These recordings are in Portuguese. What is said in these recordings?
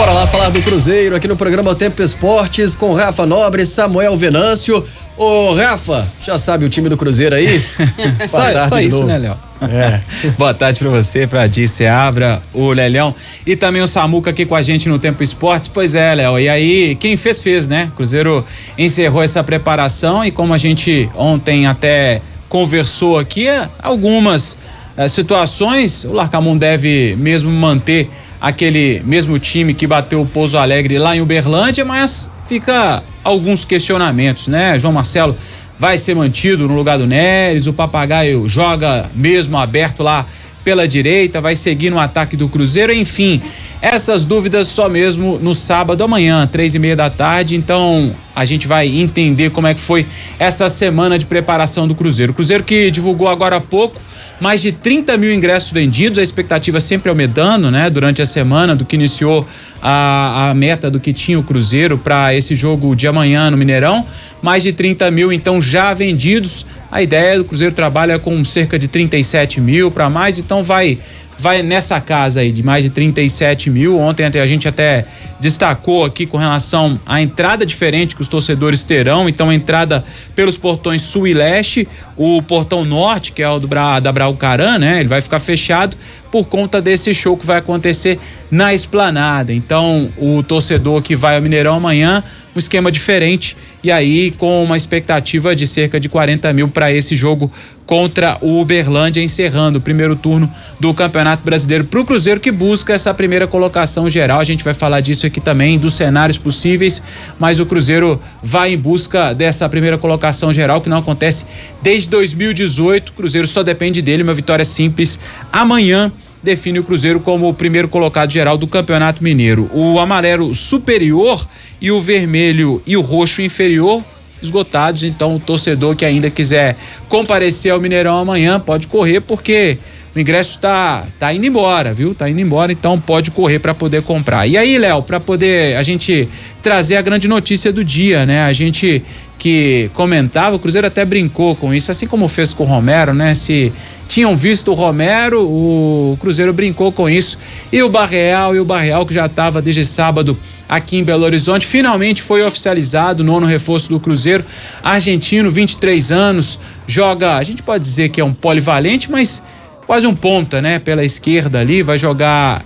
Bora lá falar do Cruzeiro aqui no programa O Tempo Esportes com Rafa Nobre, Samuel Venâncio. Ô Rafa, já sabe o time do Cruzeiro aí? Só isso, né, Léo? Boa tarde pra você, pra Dice Abra, o Lelhão e também o Samuca aqui com a gente no Tempo Esportes. Pois é, Léo, e aí quem fez, né? Cruzeiro encerrou essa preparação e como a gente ontem até conversou aqui, algumas situações, o Larcamon deve mesmo manter aquele mesmo time que bateu o Pouso Alegre lá em Uberlândia, mas fica alguns questionamentos, né? João Marcelo vai ser mantido no lugar do Neres, o Papagaio joga mesmo aberto lá pela direita, vai seguir no ataque do Cruzeiro, enfim, essas dúvidas só mesmo no sábado amanhã, 3:30 da tarde, então a gente vai entender como é que foi essa semana de preparação do Cruzeiro. O Cruzeiro que divulgou agora há pouco mais de 30 mil ingressos vendidos, a expectativa sempre aumentando, né? Durante a semana do que iniciou a meta do que tinha o Cruzeiro para esse jogo de amanhã no Mineirão, mais de 30 mil então já vendidos. A ideia do Cruzeiro trabalha com cerca de 37 mil para mais, então vai nessa casa aí de mais de 37 mil. Ontem a gente até destacou aqui com relação à entrada diferente que os torcedores terão, então a entrada pelos portões sul e leste, o portão norte, que é o da Braucarã, né? Ele vai ficar fechado por conta desse show que vai acontecer na Esplanada. Então o torcedor que vai ao Mineirão amanhã, um esquema diferente, e aí com uma expectativa de cerca de 40 mil para esse jogo contra o Uberlândia, encerrando o primeiro turno do Campeonato Brasileiro para o Cruzeiro, que busca essa primeira colocação geral. A gente vai falar disso aqui também, dos cenários possíveis, mas o Cruzeiro vai em busca dessa primeira colocação geral, que não acontece desde 2018. O Cruzeiro só depende dele, uma vitória simples amanhã define o Cruzeiro como o primeiro colocado geral do Campeonato Mineiro. O amarelo superior e o vermelho e o roxo inferior esgotados, então o torcedor que ainda quiser comparecer ao Mineirão amanhã pode correr, porque o ingresso tá indo embora, viu? Tá indo embora, então pode correr para poder comprar. E aí, Léo, para poder a gente trazer a grande notícia do dia, né? A gente que comentava, o Cruzeiro até brincou com isso, assim como fez com o Romero, né? Se tinham visto o Romero, o Cruzeiro brincou com isso. E o Barreal que já estava desde sábado aqui em Belo Horizonte, finalmente foi oficializado o 9º reforço do Cruzeiro, argentino, 23 anos, joga, a gente pode dizer que é um polivalente, mas quase um ponta, né? Pela esquerda ali, vai jogar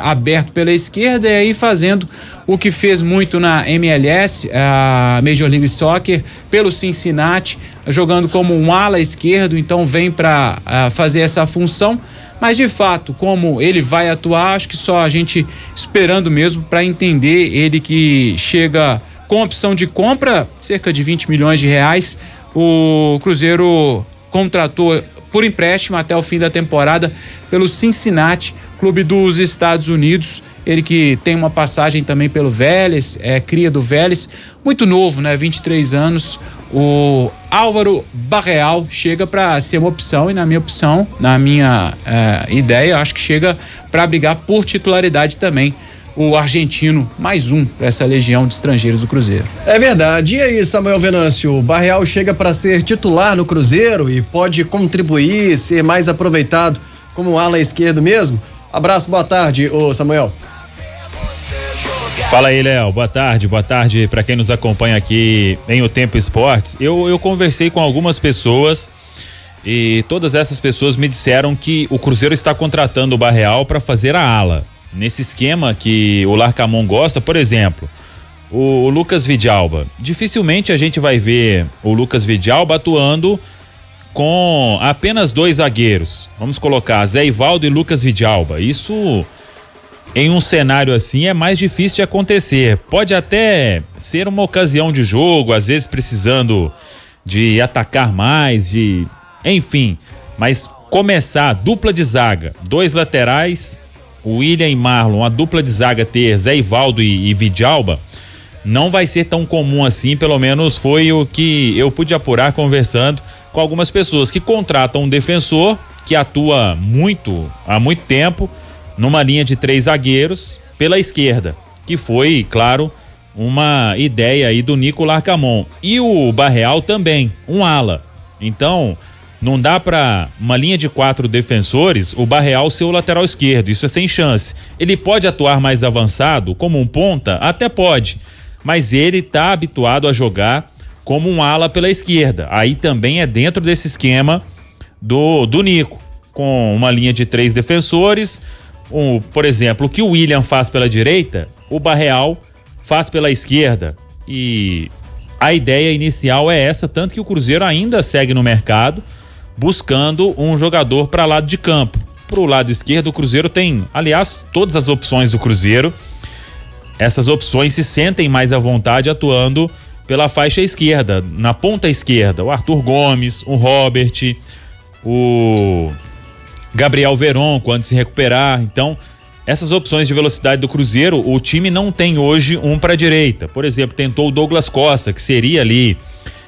aberto pela esquerda e aí fazendo o que fez muito na MLS, a Major League Soccer, pelo Cincinnati, jogando como um ala esquerdo, então vem para fazer essa função. Mas de fato, como ele vai atuar, acho que só a gente esperando mesmo para entender. Ele que chega com opção de compra, cerca de 20 milhões de reais. O Cruzeiro contratou por empréstimo até o fim da temporada pelo Cincinnati, clube dos Estados Unidos. Ele que tem uma passagem também pelo Vélez, cria do Vélez, muito novo, né? 23 anos. O Álvaro Barreal chega para ser uma opção e na minha ideia, acho que chega para brigar por titularidade também. O argentino, mais um para essa legião de estrangeiros do Cruzeiro. É verdade. E aí, Samuel Venâncio, o Barreal chega para ser titular no Cruzeiro e pode contribuir, ser mais aproveitado como ala esquerdo mesmo? Abraço, boa tarde, ô Samuel. Fala aí, Léo, boa tarde para quem nos acompanha aqui em O Tempo Esportes. Eu conversei com algumas pessoas e todas essas pessoas me disseram que o Cruzeiro está contratando o Barreal para fazer a ala. Nesse esquema que o Larcamon gosta, por exemplo, o Lucas Vidalba. Dificilmente a gente vai ver o Lucas Vidalba atuando com apenas 2 zagueiros. Vamos colocar Zé Ivaldo e Lucas Vidalba. Isso, em um cenário assim, é mais difícil de acontecer. Pode até ser uma ocasião de jogo, às vezes precisando de atacar mais, enfim. Mas começar dupla de zaga, 2 laterais, o William e Marlon, a dupla de zaga ter Zé Ivaldo e Vidalba, não vai ser tão comum assim, pelo menos foi o que eu pude apurar conversando com algumas pessoas que contratam um defensor que atua há muito tempo, numa linha de 3 zagueiros pela esquerda, que foi, claro, uma ideia aí do Nico Larcamon. E o Barreal também, um ala. Então, Não dá para uma linha de 4 defensores, o Barreal ser o lateral esquerdo, isso é sem chance. Ele pode atuar mais avançado, como um ponta? Até pode, mas ele tá habituado a jogar como um ala pela esquerda. Aí também é dentro desse esquema do Nico, com uma linha de 3 defensores. Por exemplo, o que o William faz pela direita, o Barreal faz pela esquerda. E a ideia inicial é essa, tanto que o Cruzeiro ainda segue no mercado buscando um jogador para lado de campo. Para o lado esquerdo, o Cruzeiro tem, aliás, todas as opções do Cruzeiro. Essas opções se sentem mais à vontade atuando pela faixa esquerda, na ponta esquerda. O Arthur Gomes, o Robert, o Gabriel Veron, quando se recuperar. Então, essas opções de velocidade do Cruzeiro, o time não tem hoje um para a direita. Por exemplo, tentou o Douglas Costa, que seria ali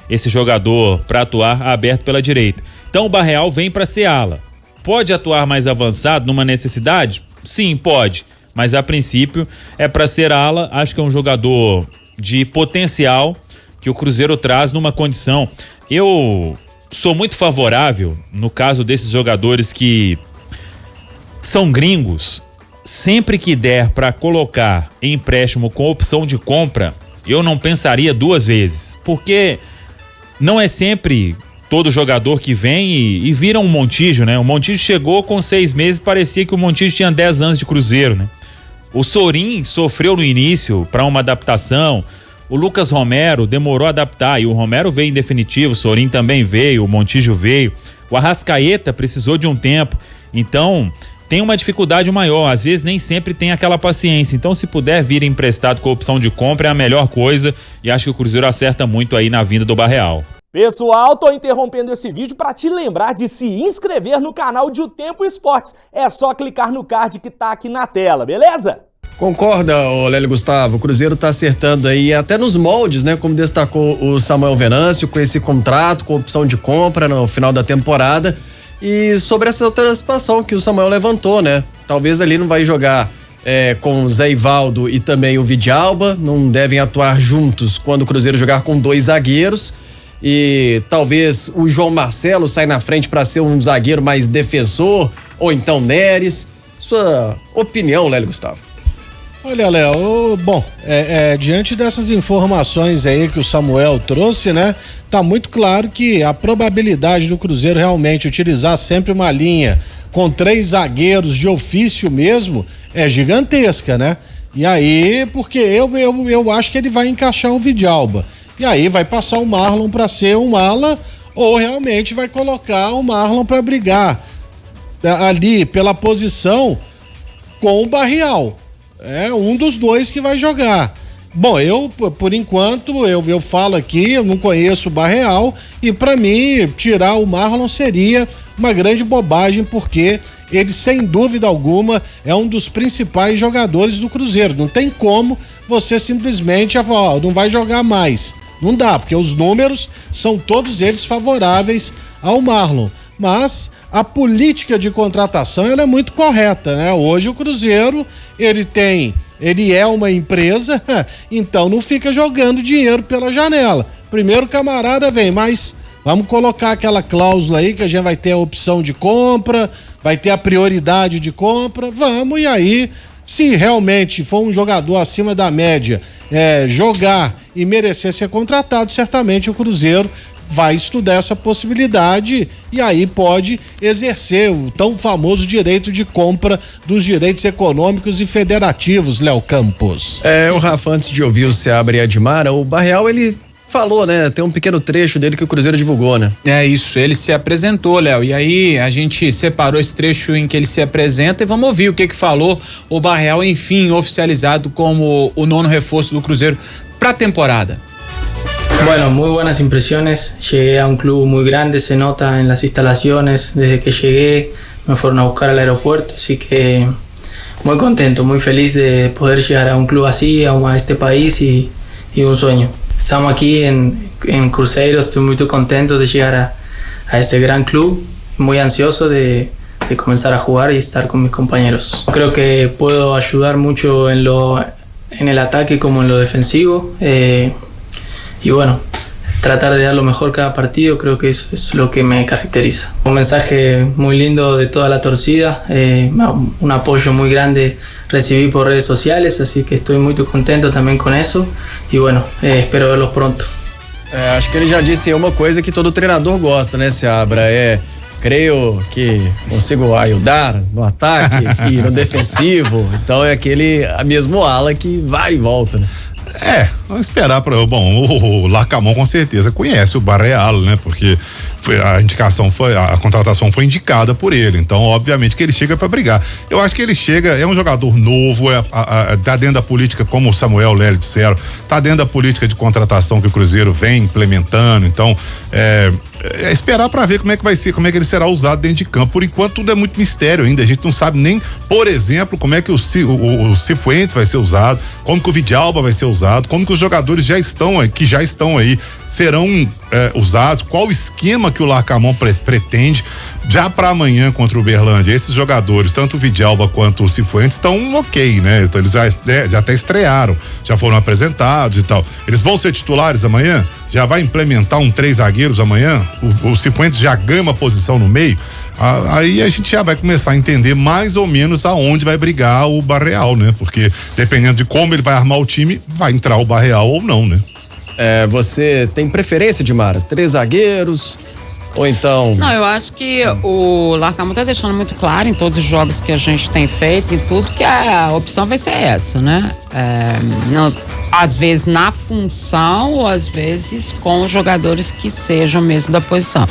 esse jogador para atuar aberto pela direita. Então o Barreal vem para ser ala. Pode atuar mais avançado numa necessidade? Sim, pode. Mas a princípio é para ser ala. Acho que é um jogador de potencial que o Cruzeiro traz numa condição. Eu sou muito favorável, no caso desses jogadores que são gringos, sempre que der para colocar em empréstimo com opção de compra, eu não pensaria 2 vezes. Porque não é sempre todo jogador que vem e vira um Montijo, né? O Montijo chegou com 6 meses, parecia que o Montijo tinha 10 anos de Cruzeiro, né? O Sorin sofreu no início para uma adaptação. O Lucas Romero demorou a adaptar e o Romero veio em definitivo, o Sorin também veio, o Montijo veio. O Arrascaeta precisou de um tempo. Então, tem uma dificuldade maior, às vezes nem sempre tem aquela paciência. Então, se puder vir emprestado com opção de compra, é a melhor coisa e acho que o Cruzeiro acerta muito aí na vinda do Barreal. Pessoal, tô interrompendo esse vídeo para te lembrar de se inscrever no canal de O Tempo Esportes. É só clicar no card que tá aqui na tela, beleza? Concorda, Lélio Gustavo? O Cruzeiro tá acertando aí até nos moldes, né? Como destacou o Samuel Venâncio, com esse contrato, com opção de compra no final da temporada. E sobre essa outra situação que o Samuel levantou, né? Talvez ali não vai jogar com o Zé Ivaldo e também o Vidalba, não devem atuar juntos quando o Cruzeiro jogar com 2 zagueiros. E talvez o João Marcelo saia na frente para ser um zagueiro mais defensor, ou então Neres. Sua opinião, Lélio Gustavo? Olha, Léo, bom, diante dessas informações aí que o Samuel trouxe, né, tá muito claro que a probabilidade do Cruzeiro realmente utilizar sempre uma linha com 3 zagueiros de ofício mesmo é gigantesca, né? E aí, porque eu acho que ele vai encaixar o Vidalba. E aí vai passar o Marlon para ser um ala ou realmente vai colocar o Marlon para brigar ali pela posição com o Barreal. É um dos 2 que vai jogar. Bom, eu, por enquanto, eu falo aqui, eu não conheço o Barreal e para mim tirar o Marlon seria uma grande bobagem porque ele, sem dúvida alguma, é um dos principais jogadores do Cruzeiro. Não tem como você simplesmente falar, não vai jogar mais. Não dá, porque os números são todos eles favoráveis ao Marlon. Mas a política de contratação ela é muito correta, né? Hoje o Cruzeiro, ele é uma empresa, então não fica jogando dinheiro pela janela. Primeiro o camarada vem, mas vamos colocar aquela cláusula aí que a gente vai ter a opção de compra, vai ter a prioridade de compra, vamos, e aí, se realmente for um jogador acima da média, jogar e merecer ser contratado, certamente o Cruzeiro vai estudar essa possibilidade e aí pode exercer o tão famoso direito de compra dos direitos econômicos e federativos, Léo Campos. O Rafa, antes de ouvir o Seabra e Admara, o Barreal, ele falou, né? Tem um pequeno trecho dele que o Cruzeiro divulgou, né? É isso, ele se apresentou, Léo, e aí a gente separou esse trecho em que ele se apresenta e vamos ouvir o que falou o Barreal, enfim, oficializado como o 9º reforço do Cruzeiro para a temporada. Bueno, muy buenas impresiones. Llegué a un club muy grande, se nota en las instalaciones. Desde que llegué me fueron a buscar al aeropuerto, así que muy contento, muy feliz de poder llegar a un club así, a este país y un sueño. Estamos aquí en Cruzeiro, estoy muy contento de llegar a este gran club, muy ansioso de comenzar a jugar y estar con mis compañeros. Creo que puedo ayudar mucho en el ataque como en lo defensivo. Y bueno, tratar de dar lo mejor cada partido, creo que eso es lo que me caracteriza. Un mensaje muy lindo de toda la torcida, un apoyo muy grande recibí por redes sociales, así que estoy muy contento também com isso e bueno, espero vê-los pronto. Acho que ele já disse uma coisa que todo treinador gosta, né, Seabra? Creio que consigo ajudar no ataque e no defensivo. Então é a mesmo ala que vai e volta, né? Vamos esperar o Larcamón com certeza conhece o Barreal, né? Porque a contratação foi indicada por ele, então obviamente que ele chega para brigar. Eu acho que ele chega, é um jogador novo, tá dentro da política, como o Samuel, o Lélio disseram, tá dentro da política de contratação que o Cruzeiro vem implementando, então esperar para ver como é que vai ser, como é que ele será usado dentro de campo. Por enquanto tudo é muito mistério ainda, a gente não sabe nem, por exemplo, como é que o Cifuentes vai ser usado, como que o Vidalba vai ser usado, como que os jogadores já estão aí serão usados, qual o esquema que o Larcamón pretende já para amanhã contra o Uberlândia. Esses jogadores, tanto o Vidalba quanto o Cifuentes, estão ok, né? Então eles já até estrearam, já foram apresentados e tal. Eles vão ser titulares amanhã? Já vai implementar 3 zagueiros amanhã? O Cifuentes já ganha uma posição no meio? Aí a gente já vai começar a entender mais ou menos aonde vai brigar o Barreal, né? Porque dependendo de como ele vai armar o time, vai entrar o Barreal ou não, né? Você tem preferência, Dimara? 3 zagueiros? Ou então... Não, eu acho que o Larcamón tá deixando muito claro em todos os jogos que a gente tem feito e tudo que a opção vai ser essa, né? Não, às vezes na função ou às vezes com jogadores que sejam mesmo da posição.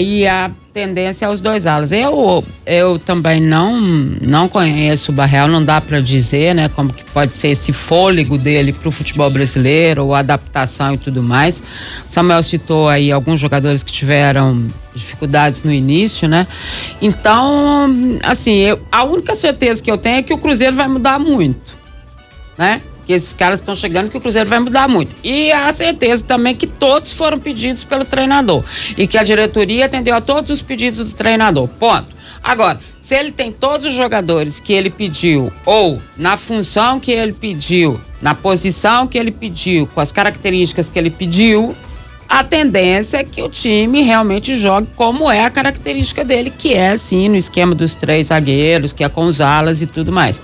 E a tendência aos 2 alas. Eu também não conheço o Barreal, não dá para dizer, né, como que pode ser esse fôlego dele pro futebol brasileiro, ou adaptação e tudo mais. O Samuel citou aí alguns jogadores que tiveram dificuldades no início, né? Então, assim, a única certeza que eu tenho é que o Cruzeiro vai mudar muito, né? Que esses caras estão chegando, que o Cruzeiro vai mudar muito. E a certeza também que todos foram pedidos pelo treinador e que a diretoria atendeu a todos os pedidos do treinador, ponto. Agora, se ele tem todos os jogadores que ele pediu, ou na função que ele pediu, na posição que ele pediu, com as características que ele pediu, a tendência é que o time realmente jogue como é a característica dele, que é assim, no esquema dos 3 zagueiros, que é com os alas e tudo mais.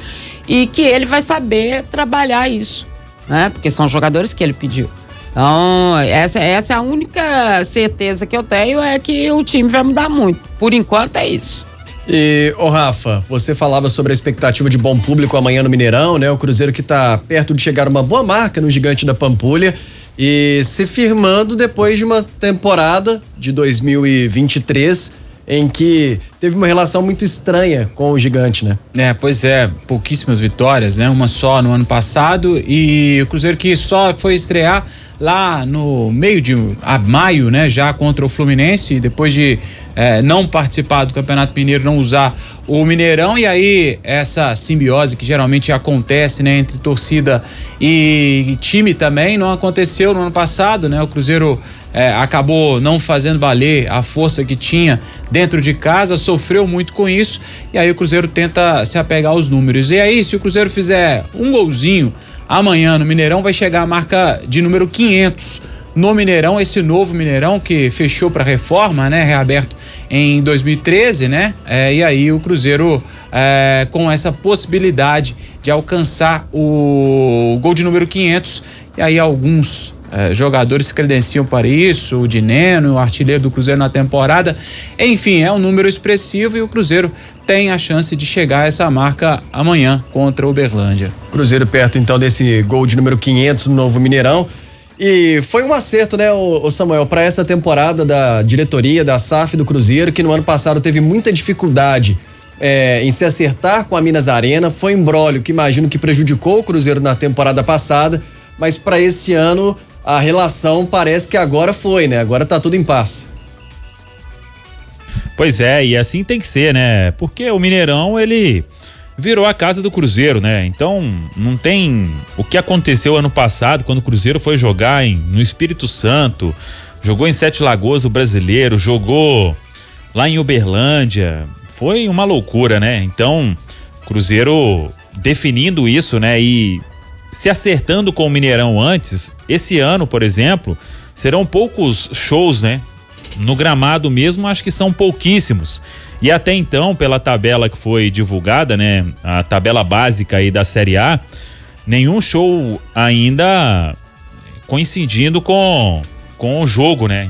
E que ele vai saber trabalhar isso, né? Porque são jogadores que ele pediu. Então, essa é a única certeza que eu tenho, é que o time vai mudar muito. Por enquanto é isso. E, Rafa, você falava sobre a expectativa de bom público amanhã no Mineirão, né? O Cruzeiro que tá perto de chegar a uma boa marca no Gigante da Pampulha e se firmando depois de uma temporada de 2023 em que teve uma relação muito estranha com o Gigante, né? Pois é, pouquíssimas vitórias, né? Uma só no ano passado, e o Cruzeiro que só foi estrear lá no meio de maio, né? Já contra o Fluminense, depois de não participar do Campeonato Mineiro, não usar o Mineirão, e aí essa simbiose que geralmente acontece, né? Entre torcida e time também, não aconteceu no ano passado, né? O Cruzeiro acabou não fazendo valer a força que tinha dentro de casa, sofreu muito com isso, e aí o Cruzeiro tenta se apegar aos números. E aí, se o Cruzeiro fizer um golzinho amanhã no Mineirão, vai chegar a marca de número 500 no Mineirão, esse novo Mineirão que fechou para reforma, né? Reaberto em 2013, né? E aí o Cruzeiro com essa possibilidade de alcançar o gol de número 500, e aí alguns jogadores se credenciam para isso, o Dineno, o artilheiro do Cruzeiro na temporada. Enfim, é um número expressivo e o Cruzeiro tem a chance de chegar a essa marca amanhã contra o Uberlândia. Cruzeiro perto então desse gol de número 500 no novo Mineirão. E foi um acerto, né, o Samuel, para essa temporada da diretoria, da SAF do Cruzeiro, que no ano passado teve muita dificuldade em se acertar com a Minas Arena. Foi um imbróglio que imagino que prejudicou o Cruzeiro na temporada passada, mas para esse ano a relação parece que agora foi, né? Agora tá tudo em paz. Pois é, e assim tem que ser, né? Porque o Mineirão, ele virou a casa do Cruzeiro, né? Então, não tem o que aconteceu ano passado, quando o Cruzeiro foi jogar no Espírito Santo, jogou em Sete Lagoas o Brasileiro, jogou lá em Uberlândia, foi uma loucura, né? Então, Cruzeiro definindo isso, né? E se acertando com o Mineirão antes, esse ano, por exemplo, serão poucos shows, né? No gramado mesmo, acho que são pouquíssimos. E até então, pela tabela que foi divulgada, né? A tabela básica aí da Série A, nenhum show ainda coincidindo com o jogo, né?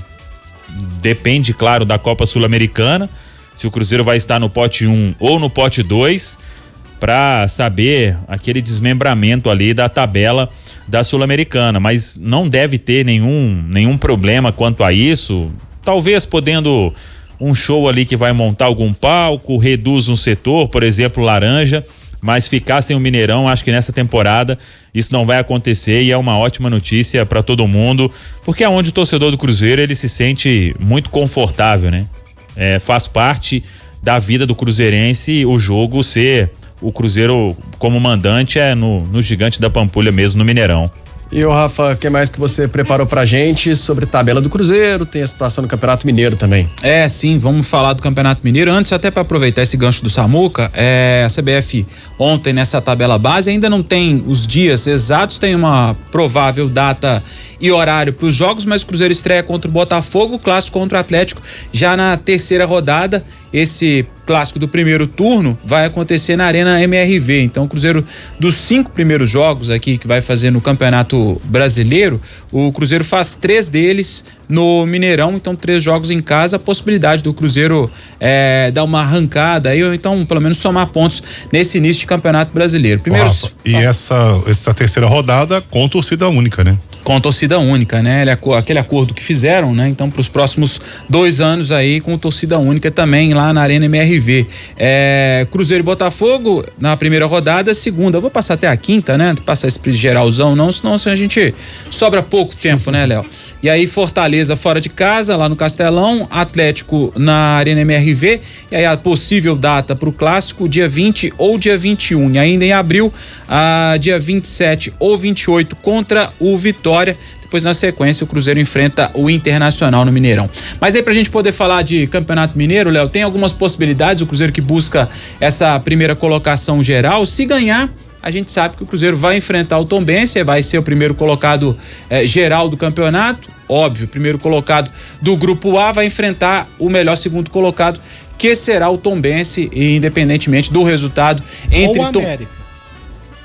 Depende, claro, da Copa Sul-Americana, se o Cruzeiro vai estar no pote 1 ou no pote 2, para saber aquele desmembramento ali da tabela da Sul-Americana, mas não deve ter nenhum problema quanto a isso. Talvez podendo um show ali que vai montar algum palco, reduz um setor, por exemplo, Laranja, mas ficar sem o Mineirão, acho que nessa temporada isso não vai acontecer, e é uma ótima notícia para todo mundo, porque é onde o torcedor do Cruzeiro ele se sente muito confortável, né? Faz parte da vida do cruzeirense o jogo ser o Cruzeiro como mandante no Gigante da Pampulha mesmo, no Mineirão. E o Rafa, o que mais que você preparou pra gente sobre tabela do Cruzeiro? Tem a situação do Campeonato Mineiro também. Sim, vamos falar do Campeonato Mineiro. Antes, até para aproveitar esse gancho do Samuca, a CBF ontem nessa tabela base ainda não tem os dias exatos, tem uma provável data e horário para os jogos, mas o Cruzeiro estreia contra o Botafogo, clássico contra o Atlético já na terceira rodada. Esse clássico do primeiro turno vai acontecer na Arena MRV. Então o Cruzeiro, dos 5 primeiros jogos aqui que vai fazer no Campeonato Brasileiro, o Cruzeiro faz 3 deles no Mineirão, então 3 jogos em casa, a possibilidade do Cruzeiro dar uma arrancada aí, ou então pelo menos somar pontos nesse início de Campeonato Brasileiro. Primeiro, Rafa, e essa terceira rodada com torcida única, né? Com torcida única, né? Aquele acordo que fizeram, né? Então, para os próximos 2 anos aí, com torcida única também lá na Arena MRV. Cruzeiro e Botafogo na primeira rodada, segunda. Eu vou passar até a quinta, né? Passar esse geralzão, não, senão a gente sobra pouco tempo, né, Léo? E aí, Fortaleza fora de casa, lá no Castelão, Atlético na Arena MRV, e aí a possível data para o clássico, dia 20 ou dia 21. E ainda em abril, dia 27 ou 28 contra o Vitória. Depois, na sequência, o Cruzeiro enfrenta o Internacional no Mineirão. Mas aí, pra gente poder falar de Campeonato Mineiro, Léo, tem algumas possibilidades. O Cruzeiro que busca essa primeira colocação geral. Se ganhar, a gente sabe que o Cruzeiro vai enfrentar o Tombense, vai ser o primeiro colocado geral do campeonato. Óbvio, o primeiro colocado do Grupo A vai enfrentar o melhor segundo colocado, que será o Tombense, independentemente do resultado entre ou o América.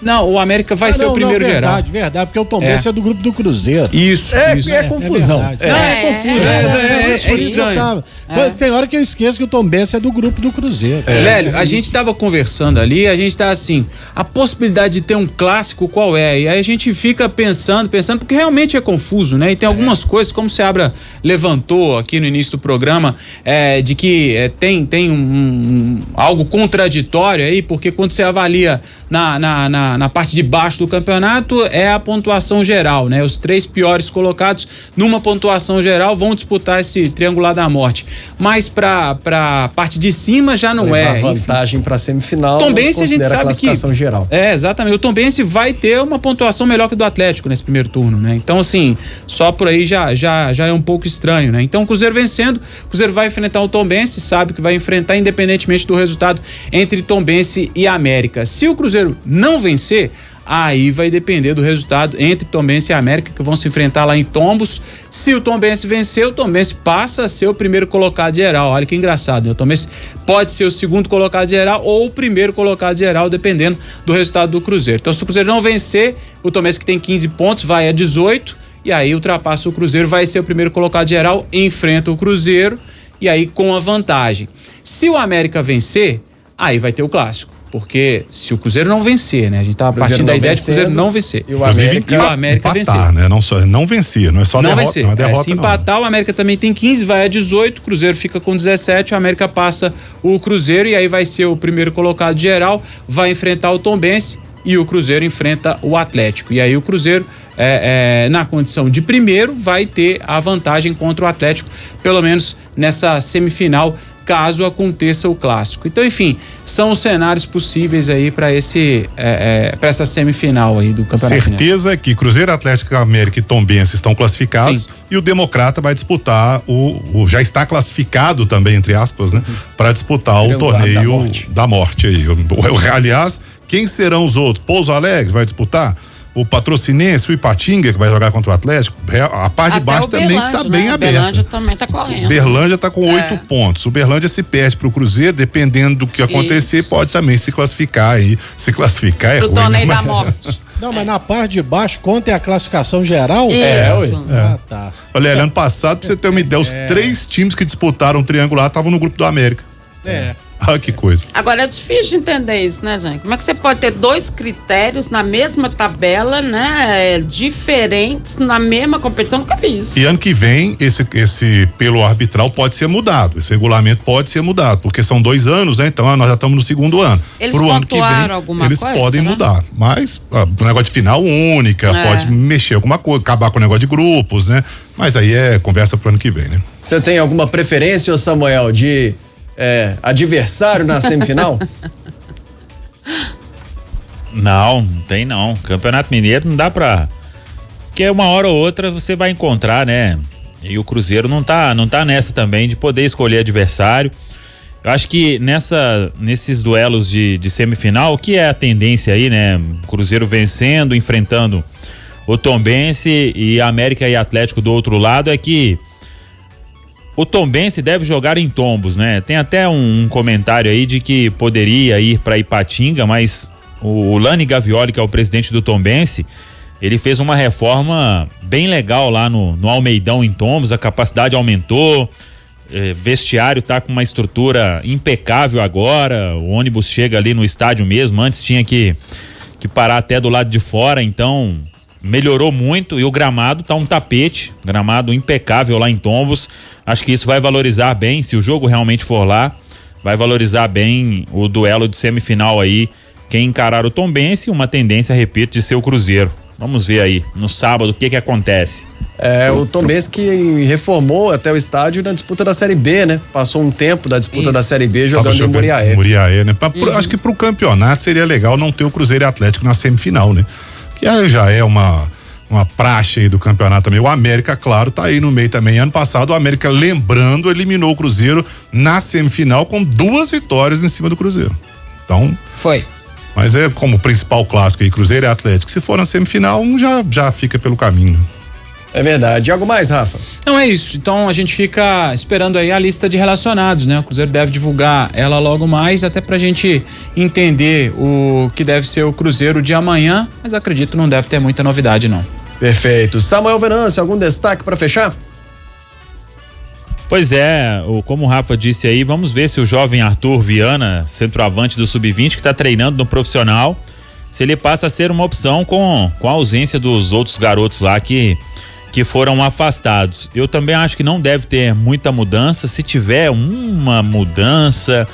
Não, o América vai ser o primeiro geral. Verdade, porque o Tombense é do grupo do Cruzeiro. Isso. É confusão. É estranho. Tem hora que eu esqueço que o Tombense é do grupo do Cruzeiro. Lélio, a gente tava conversando ali, a gente tá assim, a possibilidade de ter um clássico qual é? E aí a gente fica pensando, porque realmente é confuso, né? E tem algumas coisas, como o Seabra levantou aqui no início do programa, de que tem algo contraditório aí, porque quando você avalia na parte de baixo do campeonato é a pontuação geral, né? Os 3 piores colocados numa pontuação geral vão disputar esse triangular da morte. Mas pra parte de cima já não a vantagem pra semifinal. Tombense a gente sabe que geral. Exatamente. O Tombense vai ter uma pontuação melhor que o do Atlético nesse primeiro turno, né? Então assim, só por aí já é um pouco estranho, né? Então o Cruzeiro vencendo, o Cruzeiro vai enfrentar o Tombense, sabe que vai enfrentar independentemente do resultado entre Tombense e América. Se o Cruzeiro não vencer, aí vai depender do resultado entre Tombense e América, que vão se enfrentar lá em Tombos. Se o Tombense vencer, o Tombense passa a ser o primeiro colocado geral. Olha que engraçado, né? O Tombense pode ser o segundo colocado geral ou o primeiro colocado geral, dependendo do resultado do Cruzeiro. Então, se o Cruzeiro não vencer, o Tombense, que tem 15 pontos, vai a 18, e aí ultrapassa o Cruzeiro, vai ser o primeiro colocado geral, enfrenta o Cruzeiro, e aí com a vantagem. Se o América vencer, aí vai ter o clássico. Porque se o Cruzeiro não vencer, né? A gente tava partindo da ideia de o Cruzeiro não vencer. E o América vencer. Né? Não vencer, não é só não vencer. Não é derrota, se empatar, o América também tem 15, vai a 18, o Cruzeiro fica com 17, o América passa o Cruzeiro e aí vai ser o primeiro colocado geral, vai enfrentar o Tombense e o Cruzeiro enfrenta o Atlético. E aí o Cruzeiro, na condição de primeiro, vai ter a vantagem contra o Atlético, pelo menos nessa semifinal, caso aconteça o clássico. Então, enfim, são os cenários possíveis aí para para essa semifinal aí do Campeonato. Certeza é que Cruzeiro, Atlético, América e Tombense estão classificados. Sim. E o Democrata vai disputar já está classificado também, entre aspas, né? Para disputar o torneio da morte aí. Aliás, quem serão os outros? Pouso Alegre vai disputar? o Patrocinense, o Ipatinga, que vai jogar contra o Atlético, a parte de baixo também tá bem aberta. O Berlândia também tá correndo. Berlândia tá com 8 pontos. O Berlândia se perde pro Cruzeiro, dependendo do que acontecer, pode também se classificar aí. Se classificar é ruim. Pro torneio da morte. Não, mas na parte de baixo, conta a classificação geral? Isso. Ah, tá. Olha, ano passado, pra você ter uma ideia, os 3 times que disputaram o triangular estavam no grupo do América. Ah, que coisa. Agora é difícil de entender isso, né, gente? Como é que você pode ter 2 critérios na mesma tabela, né? Diferentes na mesma competição? Nunca vi isso. E ano que vem, esse pelo arbitral pode ser mudado. Esse regulamento pode ser mudado, porque são 2 anos, né? Então nós já estamos no 2º ano. Eles Pro ano que vem, alguma eles coisa, podem mudar. Mas o negócio de final única, pode mexer alguma coisa, acabar com o negócio de grupos, né? Mas aí é conversa pro ano que vem, né? Você tem alguma preferência, Samuel, de adversário na semifinal? Não tem não. Campeonato Mineiro não dá pra... Porque uma hora ou outra você vai encontrar, né? E o Cruzeiro não tá nessa também de poder escolher adversário. Eu acho que nesses duelos de semifinal, o que é a tendência aí, né? Cruzeiro vencendo, enfrentando o Tombense e América e Atlético do outro lado, é que o Tombense deve jogar em Tombos, né? Tem até um comentário aí de que poderia ir para Ipatinga, mas o Lani Gavioli, que é o presidente do Tombense, ele fez uma reforma bem legal lá no Almeidão em Tombos, a capacidade aumentou, vestiário tá com uma estrutura impecável agora, o ônibus chega ali no estádio mesmo, antes tinha que parar até do lado de fora, então melhorou muito, e o gramado tá um tapete, gramado impecável lá em Tombos. Acho que isso vai valorizar bem, se o jogo realmente for lá, vai valorizar bem o duelo de semifinal aí, quem encarar o Tombense, uma tendência, repito, de ser o Cruzeiro. Vamos ver aí, no sábado, o que acontece. O Tombense que reformou até o estádio na disputa da Série B, né? Passou um tempo da disputa da Série B jogando em Muriaé. Muriaé, né? Acho que pro campeonato seria legal não ter o Cruzeiro e Atlético na semifinal, né? Que aí já é uma praxe aí do campeonato também. O América, claro, tá aí no meio também. Ano passado o América, lembrando, eliminou o Cruzeiro na semifinal com 2 vitórias em cima do Cruzeiro. Então... Foi. Mas é como principal clássico aí, Cruzeiro e Atlético. Se for na semifinal, já fica pelo caminho. É verdade. Algo mais, Rafa? Não, é isso. Então a gente fica esperando aí a lista de relacionados, né? O Cruzeiro deve divulgar ela logo mais, até pra gente entender o que deve ser o Cruzeiro de amanhã, mas acredito não deve ter muita novidade, não. Perfeito. Samuel Venâncio, algum destaque pra fechar? Pois é, como o Rafa disse aí, vamos ver se o jovem Arthur Viana, centroavante do Sub-20, que está treinando no profissional, se ele passa a ser uma opção com a ausência dos outros garotos lá que foram afastados. Eu também acho que não deve ter muita mudança. Se tiver uma mudança,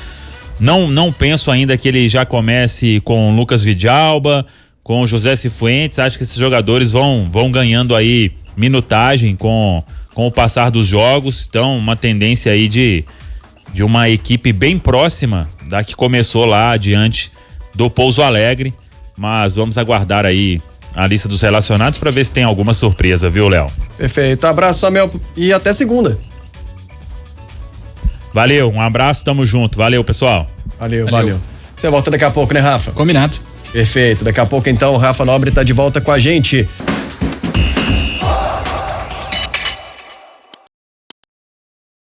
não penso ainda que ele já comece com o Lucas Vidalba, com o José Cifuentes. Acho que esses jogadores vão ganhando aí minutagem com o passar dos jogos. Então, uma tendência aí de uma equipe bem próxima da que começou lá diante do Pouso Alegre, mas vamos aguardar aí a lista dos relacionados para ver se tem alguma surpresa, viu, Léo? Perfeito, abraço, Samuel, e até segunda. Valeu, um abraço, tamo junto, valeu, pessoal. Valeu. Você volta daqui a pouco, né, Rafa? Combinado. Perfeito, daqui a pouco então o Rafa Nobre tá de volta com a gente.